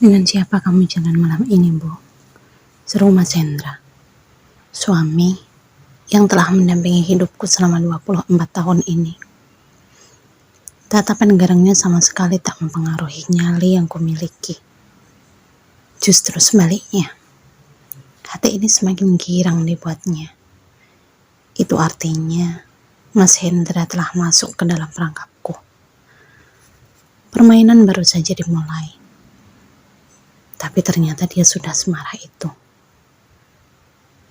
Dengan siapa kamu jalan malam ini, Bu? Seru Mas Hendra, suami yang telah mendampingi hidupku selama 24 tahun ini. Tatapan garangnya sama sekali tak mempengaruhi nyali yang kumiliki. Justru sebaliknya, hati ini semakin girang dibuatnya. Itu artinya Mas Hendra telah masuk ke dalam perangkapku. Permainan baru saja dimulai, tapi ternyata dia sudah semarah itu.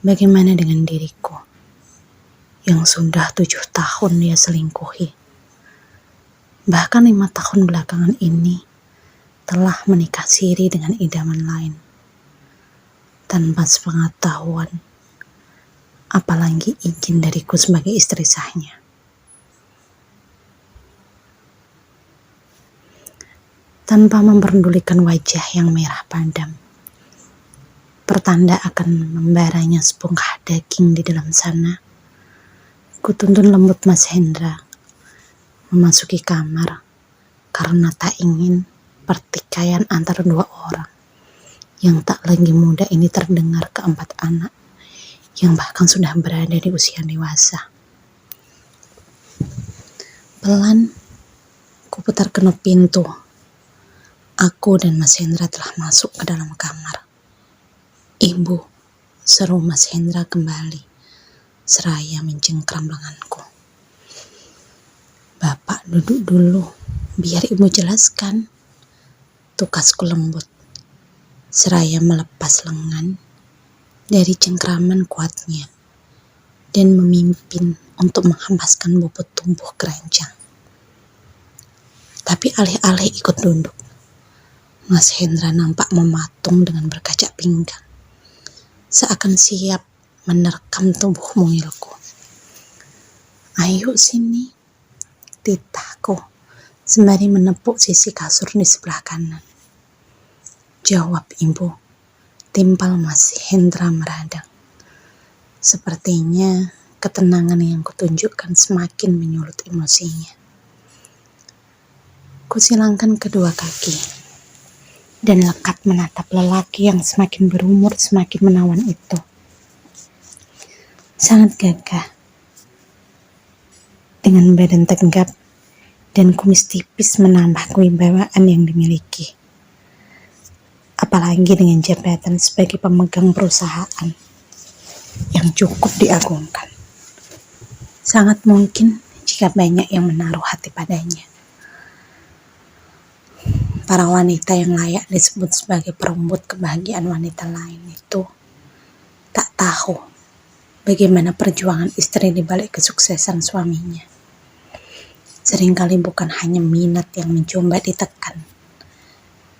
Bagaimana dengan diriku yang sudah 7 tahun dia selingkuhi? Bahkan 5 tahun belakangan ini telah menikah siri dengan idaman lain tanpa sepengetahuan, apalagi izin dariku sebagai istri sahnya. Tanpa memperdulikan wajah yang merah padam, pertanda akan membaranya sebongkah daging di dalam sana, kutuntun lembut Mas Hendra memasuki kamar karena tak ingin pertikaian antara dua orang yang tak lagi muda ini terdengar ke 4 anak yang bahkan sudah berada di usia dewasa. Pelan kuputar kenup pintu. Aku dan Mas Hendra telah masuk ke dalam kamar. "Ibu," seru Mas Hendra kembali seraya mencengkram lenganku. "Bapak duduk dulu, biar ibu jelaskan," tukasku lembut seraya melepas lengan dari cengkraman kuatnya dan memimpin untuk menghempaskan bobot tubuh keranjang. Tapi alih-alih ikut duduk, Mas Hendra nampak mematung dengan berkaca pinggang, seakan siap menerkam tubuh mungilku. "Ayo sini," titahku sembari menepuk sisi kasur di sebelah kanan. "Jawab ibu," timpal Mas Hendra meradang. Sepertinya ketenangan yang kutunjukkan semakin menyulut emosinya. Kusilangkan kedua kaki dan lekat menatap lelaki yang semakin berumur semakin menawan itu. Sangat gagah, dengan badan tegap dan kumis tipis menambah kewibawaan yang dimiliki. Apalagi dengan jabatan sebagai pemegang perusahaan yang cukup diagungkan. Sangat mungkin jika banyak yang menaruh hati padanya. Para wanita yang layak disebut sebagai perebut kebahagiaan wanita lain itu tak tahu bagaimana perjuangan istri di balik kesuksesan suaminya. Seringkali bukan hanya minat yang mencoba ditekan,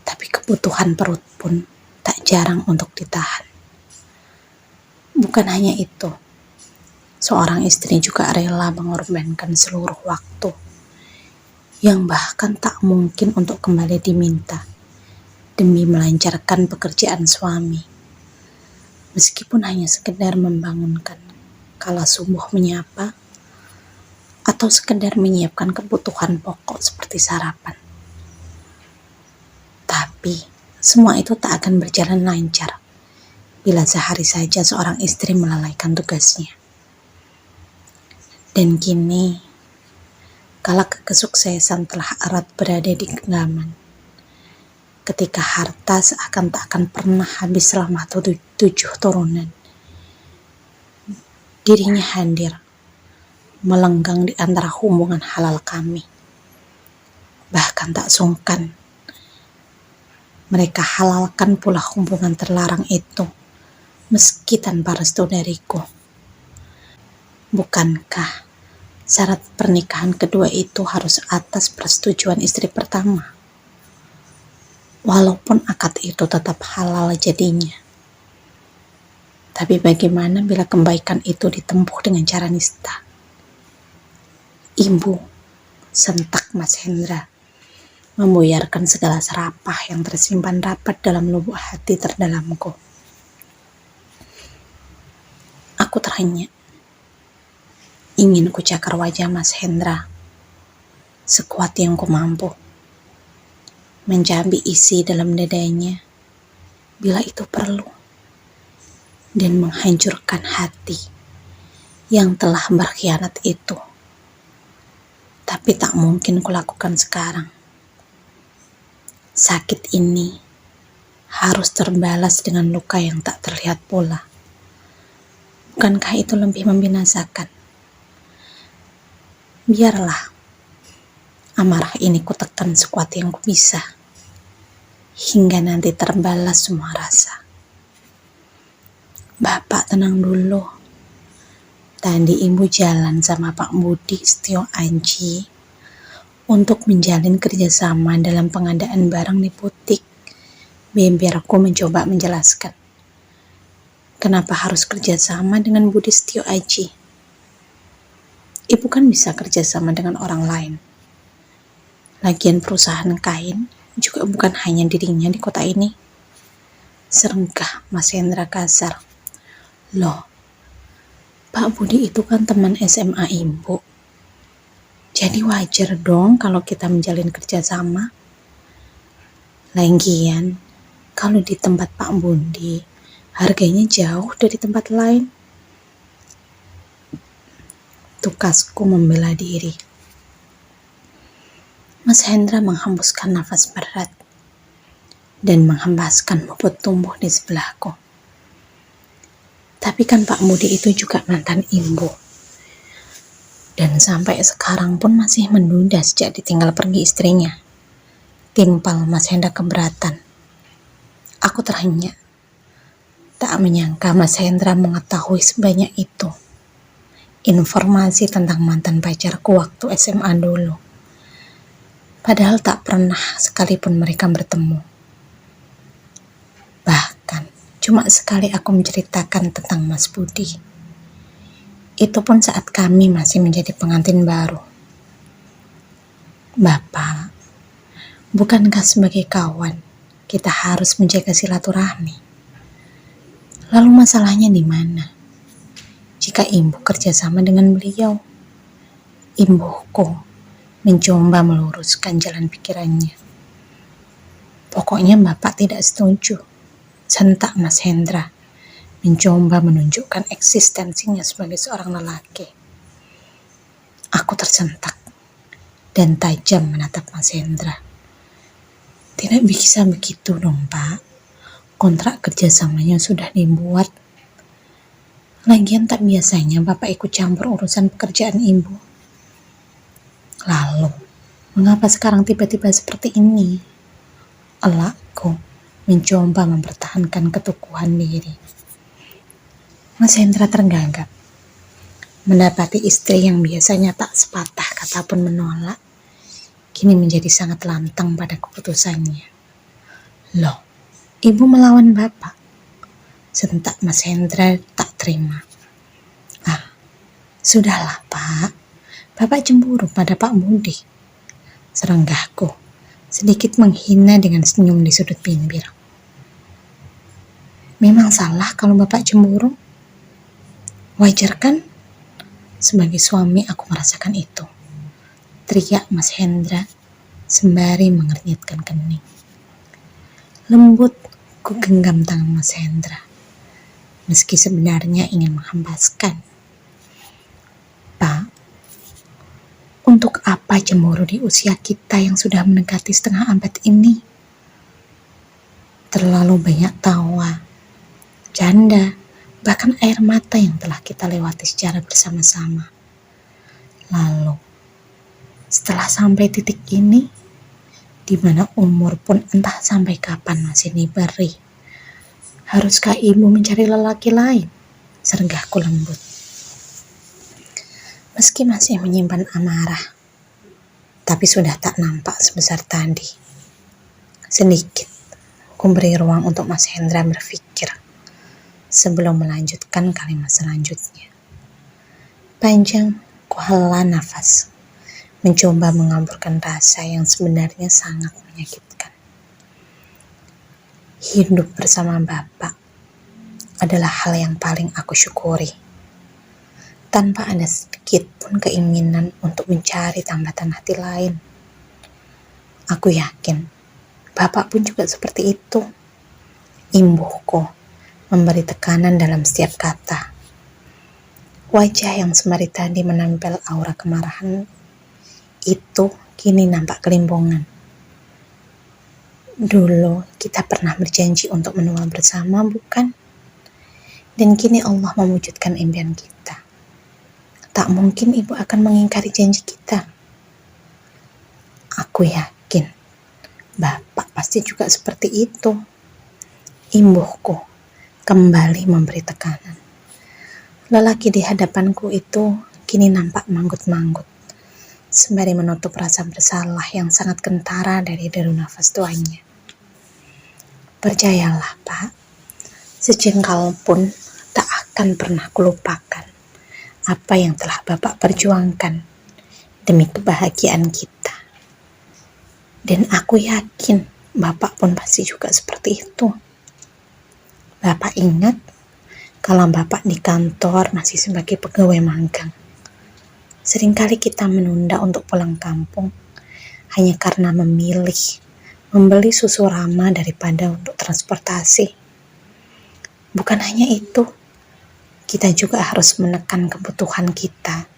tapi kebutuhan perut pun tak jarang untuk ditahan. Bukan hanya itu, seorang istri juga rela mengorbankan seluruh waktu yang bahkan tak mungkin untuk kembali diminta demi melancarkan pekerjaan suami, meskipun hanya sekedar membangunkan kala subuh menyapa atau sekedar menyiapkan kebutuhan pokok seperti sarapan. Tapi semua itu tak akan berjalan lancar bila sehari saja seorang istri melalaikan tugasnya. Dan kini kala kesuksesan telah erat berada di genggaman, ketika harta seakan tak akan pernah habis selama 7 turunan, dirinya hadir melenggang di antara hubungan halal kami. Bahkan tak sungkan mereka halalkan pula hubungan terlarang itu meski tanpa restu dariku. Bukankah syarat pernikahan kedua itu harus atas persetujuan istri pertama? Walaupun akad itu tetap halal jadinya. Tapi bagaimana bila kebaikan itu ditempuh dengan cara nista? "Ibu," sentak Mas Hendra, membuyarkan segala serapah yang tersimpan rapat dalam lubuk hati terdalamku. Aku terhenyak. Ingin kucakar wajah Mas Hendra sekuat yang ku mampu. mencambi isi dalam dadanya bila itu perlu, dan menghancurkan hati yang telah berkhianat itu. Tapi tak mungkin kulakukan sekarang. Sakit ini harus terbalas dengan luka yang tak terlihat pula. Bukankah itu lebih membinasakan? Biarlah amarah ini kutekan sekuat yang kubisa, hingga nanti terbalas semua rasa. Bapak tenang dulu. Tadi ibu jalan sama Pak Budi Setio Aji untuk menjalin kerjasama dalam pengadaan barang di butik. Biar aku mencoba menjelaskan kenapa harus kerjasama dengan Budi Setio Aji. Ibu kan bisa kerjasama dengan orang lain. Lagian perusahaan kain juga bukan hanya dirinya di kota ini. Serenggah Mas Hendra kasar. Loh, Pak Budi itu kan teman SMA ibu. Jadi wajar dong kalau kita menjalin kerjasama. Lagian, kalau di tempat Pak Budi, harganya jauh dari tempat lain. Tukasku membela diri. Mas Hendra menghembuskan nafas berat dan menghembaskan bobot tumbuh di sebelahku. Tapi kan Pak Budi itu juga mantan ibu. Dan sampai sekarang pun masih menduda sejak ditinggal pergi istrinya. Timpal Mas Hendra keberatan. Aku terhenyak. Tak menyangka Mas Hendra mengetahui sebanyak itu. Informasi tentang mantan pacarku waktu SMA dulu. Padahal tak pernah sekalipun mereka bertemu. Bahkan, cuma sekali aku menceritakan tentang Mas Budi. Itu pun saat kami masih menjadi pengantin baru. Bapak, bukankah sebagai kawan, kita harus menjaga silaturahmi? Lalu masalahnya di mana? Jika ibu kerjasama dengan beliau, ibuku mencoba meluruskan jalan pikirannya. Pokoknya Bapak tidak setuju. Sentak Mas Hendra mencoba menunjukkan eksistensinya sebagai seorang lelaki. Aku tersentak dan tajam menatap Mas Hendra. Tidak bisa begitu dong, Pak. Kontrak kerjasamanya sudah dibuat. Lagian tak biasanya Bapak ikut campur urusan pekerjaan ibu. Lalu, mengapa sekarang tiba-tiba seperti ini? Elakku mencoba mempertahankan keteguhan diri. Mas Hendra tergagap. Mendapati istri yang biasanya tak sepatah kata pun menolak, kini menjadi sangat lantang pada keputusannya. Loh, ibu melawan Bapak? Sentak Mas Hendra tak terima. Ah, sudahlah Pak. Bapak cemburu pada Pak Budi. Serenggahku, sedikit menghina dengan senyum di sudut bibir. Memang salah kalau Bapak cemburu? Wajar kan? Sebagai suami aku merasakan itu. Teriak Mas Hendra sembari mengernyitkan kening. Lembut ku genggam tangan Mas Hendra, meski sebenarnya ingin menghembaskan. Pak, untuk apa cemburu di usia kita yang sudah mendekati setengah abad ini? Terlalu banyak tawa, canda, bahkan air mata yang telah kita lewati secara bersama-sama. Lalu, setelah sampai titik ini, di mana umur pun entah sampai kapan masih diberi, haruskah ibu mencari lelaki lain? Serenggahku lembut. Meski masih menyimpan amarah, tapi sudah tak nampak sebesar tadi. Sedikit, ku beri ruang untuk Mas Hendra berpikir sebelum melanjutkan kalimat selanjutnya. Panjang, ku hela nafas, mencoba mengaburkan rasa yang sebenarnya sangat menyakitkan. Hidup bersama Bapak adalah hal yang paling aku syukuri. Tanpa ada sedikit pun keinginan untuk mencari tambatan hati lain. Aku yakin Bapak pun juga seperti itu. Imbuhku memberi tekanan dalam setiap kata. Wajah yang semari tadi menempel aura kemarahan itu kini nampak kelimpungan. Dulu kita pernah berjanji untuk menua bersama, bukan? Dan kini Allah mewujudkan impian kita. Tak mungkin ibu akan mengingkari janji kita. Aku yakin Bapak pasti juga seperti itu. Imbuhku kembali memberi tekanan. Lelaki di hadapanku itu kini nampak manggut-manggut, sembari menutup rasa bersalah yang sangat kentara dari deru nafas tuanya. Percayalah, Pak, sejengkal pun tak akan pernah kulupakan apa yang telah Bapak perjuangkan demi kebahagiaan kita. Dan aku yakin Bapak pun pasti juga seperti itu. Bapak ingat kalau Bapak di kantor masih sebagai pegawai magang. Seringkali kita menunda untuk pulang kampung hanya karena memilih membeli susu Rama daripada untuk transportasi. Bukan hanya itu, kita juga harus menekan kebutuhan kita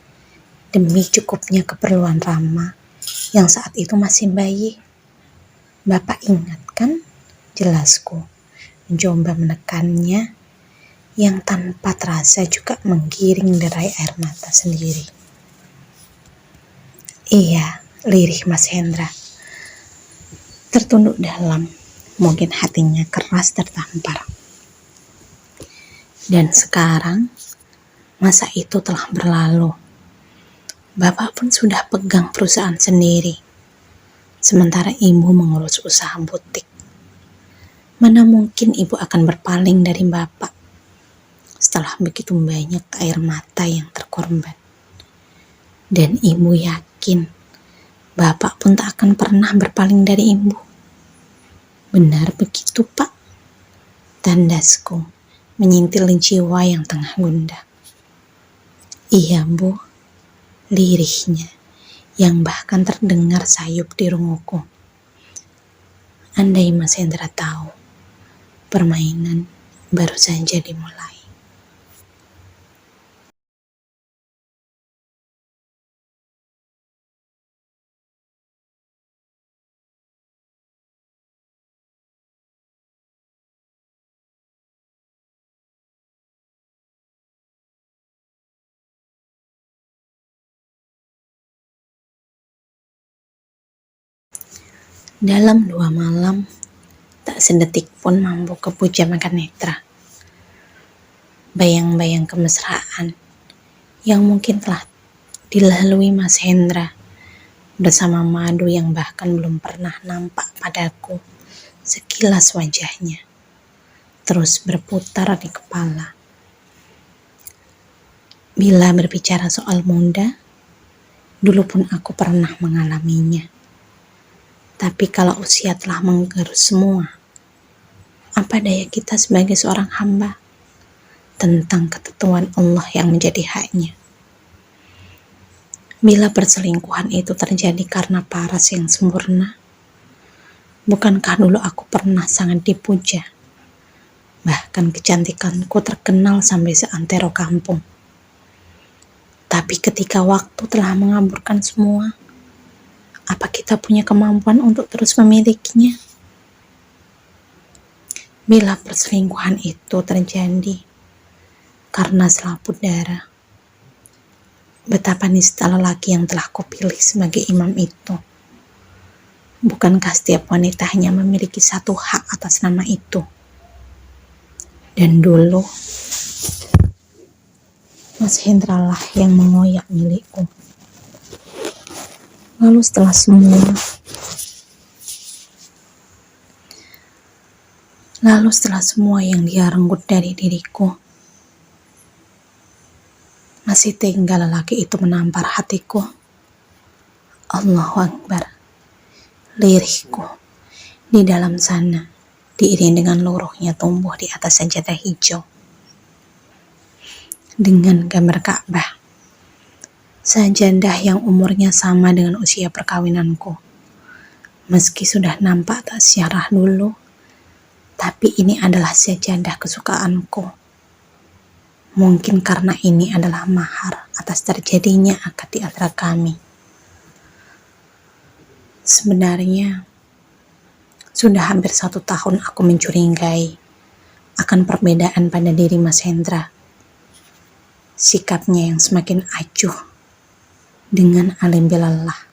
demi cukupnya keperluan Rama yang saat itu masih bayi. Bapak ingat kan? Jelasku mencoba menekannya yang tanpa terasa juga menggiring derai air mata sendiri. Iya, lirih Mas Hendra. Tertunduk dalam, mungkin hatinya keras tertampar. Dan sekarang, masa itu telah berlalu. Bapak pun sudah pegang perusahaan sendiri, sementara ibu mengurus usaha butik. Mana mungkin ibu akan berpaling dari Bapak setelah begitu banyak air mata yang terkorban. Dan ibu yakin Bapak pun tak akan pernah berpaling dari ibu. Benar begitu, Pak? Tandasku menyintil jiwa yang tengah gundah. Iya, Bu, lirihnya yang bahkan terdengar sayup di runguku. Andai Mas Hendra tahu, permainan baru saja dimulai. Dalam 2 malam, tak sedetik pun mampu kepujamakan netra. Bayang-bayang kemesraan yang mungkin telah dilalui Mas Hendra bersama Madu yang bahkan belum pernah nampak padaku sekilas wajahnya terus berputar di kepala. Bila berbicara soal Munda, dulu pun aku pernah mengalaminya. Tapi kalau usia telah menggerus semua, apa daya kita sebagai seorang hamba tentang ketentuan Allah yang menjadi haknya. Bila perselingkuhan itu terjadi karena paras yang sempurna, bukankah dulu aku pernah sangat dipuja? Bahkan kecantikanku terkenal sampai seantero kampung. Tapi ketika waktu telah mengaburkan semua, apa kita punya kemampuan untuk terus memilikinya? Bila perselingkuhan itu terjadi karena selaput darah, betapa nista lelaki yang telah kupilih sebagai imam itu. Bukankah setiap wanita hanya memiliki satu hak atas nama itu? Dan dulu, Mas Hendra lah yang mengoyak milikku. Lalu setelah semua yang dia renggut dari diriku, masih tega lelaki itu menampar hatiku. Allahu Akbar. Lirihku di dalam sana diiringi dengan luruhnya tumbuh di atas sajadah hijau dengan gambar Ka'bah, sajadah yang umurnya sama dengan usia perkawinanku. Meski sudah nampak tak syarah dulu, tapi ini adalah sajadah kesukaanku. Mungkin karena ini adalah mahar atas terjadinya akad di antara kami. Sebenarnya, sudah hampir 1 tahun aku mencurigai akan perbedaan pada diri Mas Hendra. Sikapnya yang semakin acuh dengan alim lelah.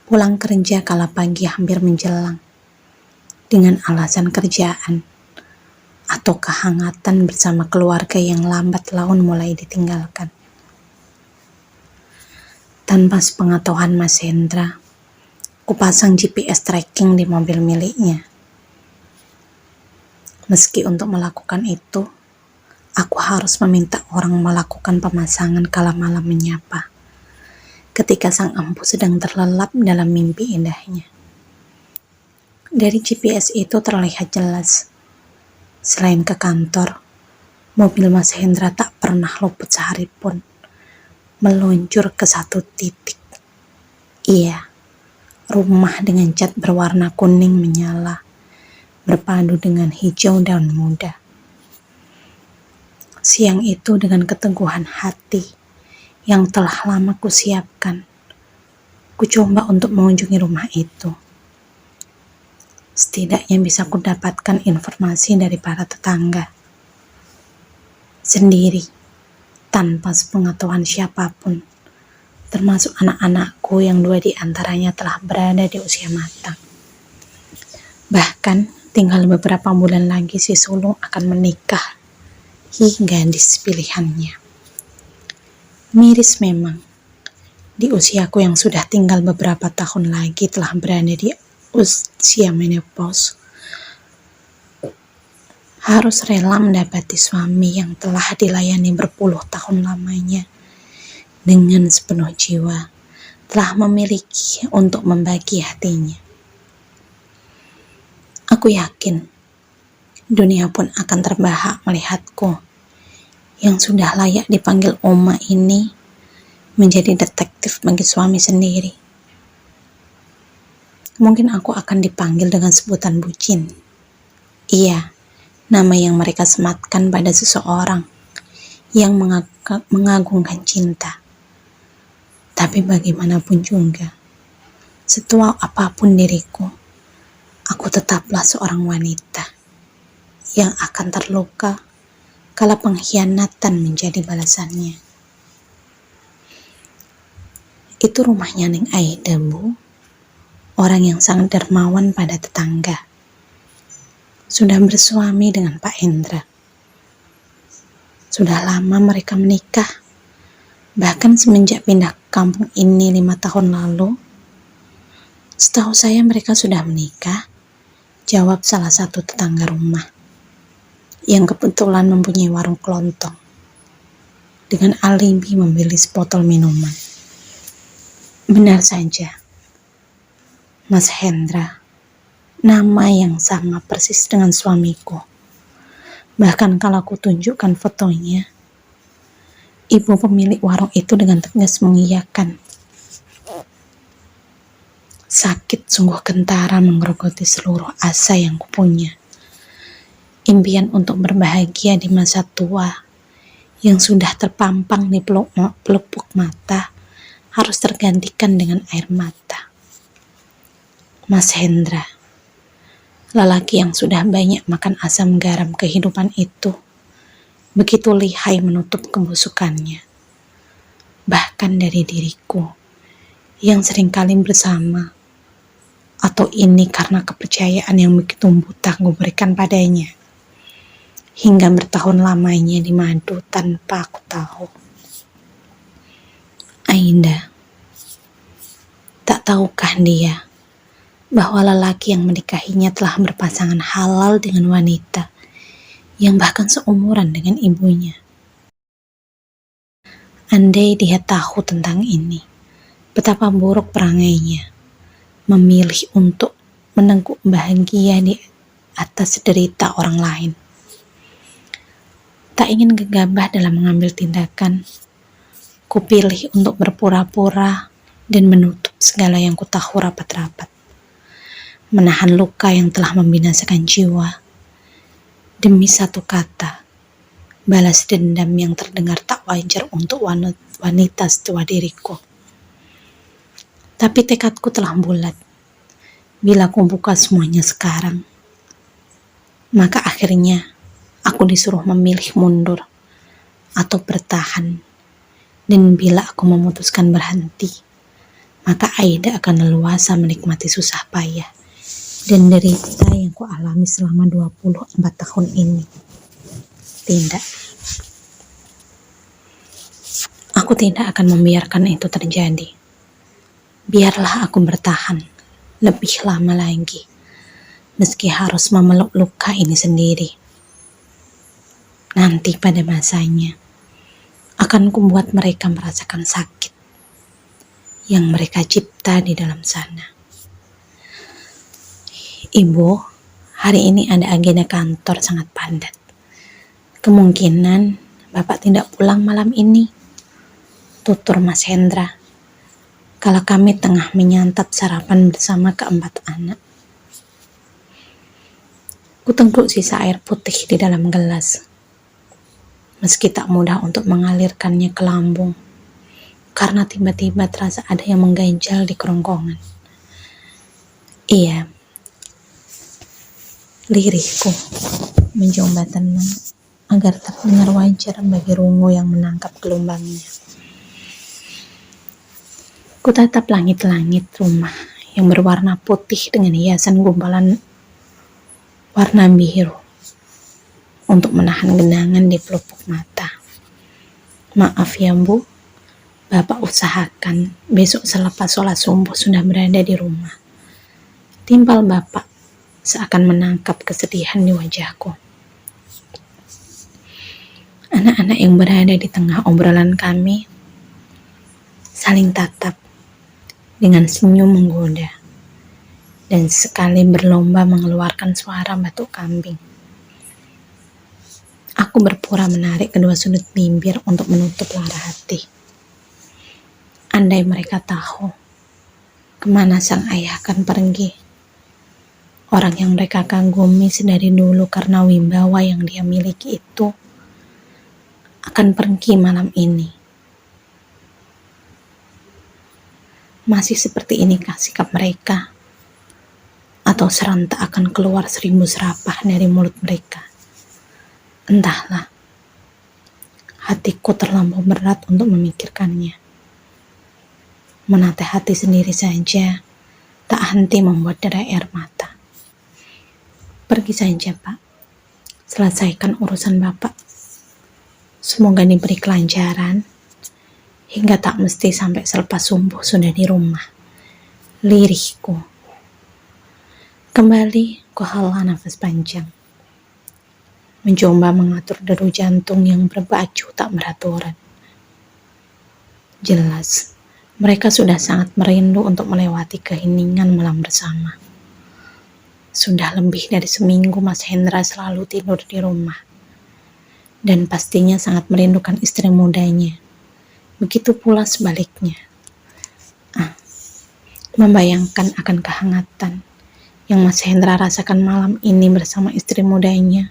Pulang kerja kala pagi hampir menjelang dengan alasan kerjaan atau kehangatan bersama keluarga yang lambat laun mulai ditinggalkan. Tanpa sepengetahuan Mas Hendra, kupasang GPS tracking di mobil miliknya. Meski untuk melakukan itu, aku harus meminta orang melakukan pemasangan kala malam menyapa, ketika sang empu sedang terlelap dalam mimpi indahnya. Dari GPS itu terlihat jelas, selain ke kantor, mobil Mas Hendra tak pernah luput sehari pun, meluncur ke satu titik. Iya, rumah dengan cat berwarna kuning menyala, berpadu dengan hijau daun muda. Siang itu dengan keteguhan hati yang telah lama kusiapkan, kucoba untuk mengunjungi rumah itu. Setidaknya bisa kudapatkan informasi dari para tetangga. Sendiri, tanpa sepengetahuan siapapun, termasuk anak-anakku yang 2 di antaranya telah berada di usia matang. Bahkan, tinggal beberapa bulan lagi si sulung akan menikah hingga gadis pilihannya. Miris memang, di usiaku yang sudah tinggal beberapa tahun lagi telah berada di usia menopause, harus rela mendapati suami yang telah dilayani berpuluh tahun lamanya dengan sepenuh jiwa, telah memiliki untuk membagi hatinya. Aku yakin dunia pun akan terbahak melihatku yang sudah layak dipanggil Oma ini menjadi detektif bagi suami sendiri. Mungkin aku akan dipanggil dengan sebutan bucin. Iya, nama yang mereka sematkan pada seseorang yang mengagungkan cinta. Tapi bagaimanapun juga, setua apapun diriku, aku tetaplah seorang wanita yang akan terluka kala pengkhianatan menjadi balasannya. Itu rumahnya Neng Aida, Bu. Orang yang sangat dermawan pada tetangga. Sudah bersuami dengan Pak Hendra. Sudah lama mereka menikah. Bahkan semenjak pindah ke kampung ini 5 tahun lalu. Setahu saya mereka sudah menikah, jawab salah satu tetangga rumah yang kebetulan mempunyai warung kelontong dengan alibi membeli sebotol minuman. Benar saja, Mas Hendra, nama yang sama persis dengan suamiku. Bahkan kalau aku tunjukkan fotonya, ibu pemilik warung itu dengan tegas mengiyakan. Sakit sungguh kentara menggerogoti seluruh asa yang kupunya. Impian untuk berbahagia di masa tua yang sudah terpampang di pelupuk mata harus tergantikan dengan air mata. Mas Hendra, lelaki yang sudah banyak makan asam garam kehidupan itu, begitu lihai menutup kebusukannya. Bahkan dari diriku yang seringkali bersama, atau ini karena kepercayaan yang begitu buta ku berikan padanya, hingga bertahun lamanya dimadu tanpa aku tahu. Aida, tak tahukah dia bahwa lelaki yang menikahinya telah berpasangan halal dengan wanita yang bahkan seumuran dengan ibunya. Andai dia tahu tentang ini, betapa buruk perangainya, memilih untuk menengkuk bahagia di atas derita orang lain. Tak ingin gegabah dalam mengambil tindakan, kupilih untuk berpura-pura dan menutup segala yang kutahu rapat-rapat. menahan luka yang telah membinasakan jiwa, demi satu kata, balas dendam yang terdengar tak wajar untuk wanita setua diriku. Tapi tekadku telah bulat. Bila aku buka semuanya sekarang, maka akhirnya aku disuruh memilih mundur atau bertahan. Dan bila aku memutuskan berhenti, maka Aida akan leluasa menikmati susah payah dan derita yang kualami selama 24 tahun ini. Tidak. Aku tidak akan membiarkan itu terjadi. Biarlah aku bertahan lebih lama lagi, meski harus memeluk luka ini sendiri. Nanti pada masanya, akan kubuat mereka merasakan sakit yang mereka cipta di dalam sana. Ibu, hari ini ada agenda kantor sangat padat. Kemungkinan Bapak tidak pulang malam ini, tutur Mas Hendra, kala kami tengah menyantap sarapan bersama keempat anak. Kutengguk sisa air putih di dalam gelas, meski tak mudah untuk mengalirkannya ke lambung, karena tiba-tiba terasa ada yang mengganjal di kerongkongan. Iya, lirihku mencoba tenang agar terdengar wajar bagi rungu yang menangkap gelombangnya. Kutatap langit-langit rumah yang berwarna putih dengan hiasan gumpalan warna biru untuk menahan genangan di pelupuk mata. Maaf ya Bu, Bapak usahakan besok selepas sholat subuh sudah berada di rumah. Timpal Bapak seakan menangkap kesedihan di wajahku. Anak-anak yang berada di tengah obrolan kami saling tatap dengan senyum menggoda dan sekali berlomba mengeluarkan suara batuk kambing. Aku berpura menarik kedua sudut bibir untuk menutup lara hati. Andai mereka tahu kemana sang ayah akan pergi, orang yang mereka kagumi sedari dulu karena wibawa yang dia miliki itu akan pergi malam ini. Masih seperti inikah sikap mereka? Atau serentak akan keluar 1000 serapah dari mulut mereka? Entahlah, hatiku terlampau berat untuk memikirkannya. Menateh hati sendiri saja tak henti membuat derai air mata. Pergi saja Pak, selesaikan urusan Bapak. Semoga diberi kelancaran hingga tak mesti sampai selepas subuh sudah di rumah. Lirihku. Kembali ku hela nafas panjang, mencoba mengatur deru jantung yang berbaju tak beraturan. Jelas, mereka sudah sangat merindu untuk melewati keheningan malam bersama. Sudah lebih dari seminggu Mas Hendra selalu tidur di rumah. Dan pastinya sangat merindukan istri mudanya. Begitu pula sebaliknya. Membayangkan akan kehangatan yang Mas Hendra rasakan malam ini bersama istri mudanya,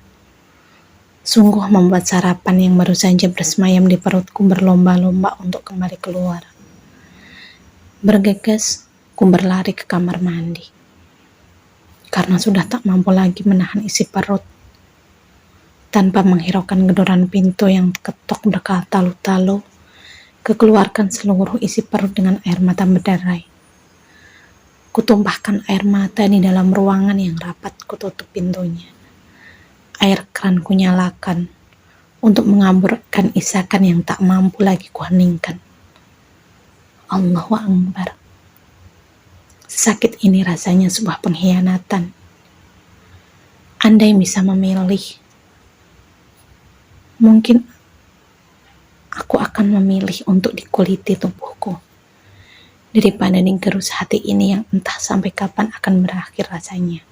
sungguh membuat sarapan yang baru saja bersemayam di perutku berlomba-lomba untuk kembali keluar. Bergegas, ku berlari ke kamar mandi. Karena sudah tak mampu lagi menahan isi perut. Tanpa menghiraukan gedoran pintu yang ketok berkatalu-talu, kekeluarkan seluruh isi perut dengan air mata berderai. Kutumpahkan air mata di dalam ruangan yang rapat kututup pintunya. Air keran kunyalakan untuk mengaburkan isakan yang tak mampu lagi kuheningkan. Allahu Akbar. Sakit ini rasanya sebuah pengkhianatan. Andai bisa memilih, mungkin aku akan memilih untuk dikuliti tubuhku daripada digerus hati ini yang entah sampai kapan akan berakhir rasanya.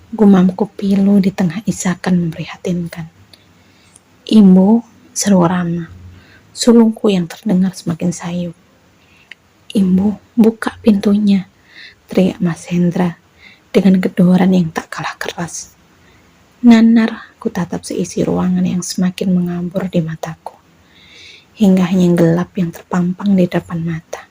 Gumamku pilu di tengah isakan memprihatinkan. Ibu, seru Rama. Sulungku yang terdengar semakin sayu. Ibu, buka pintunya, teriak Mas Hendra dengan gedoran yang tak kalah keras. Nanar ku tatap seisi ruangan yang semakin mengambur di mataku, hingga hanya gelap yang terpampang di depan mata.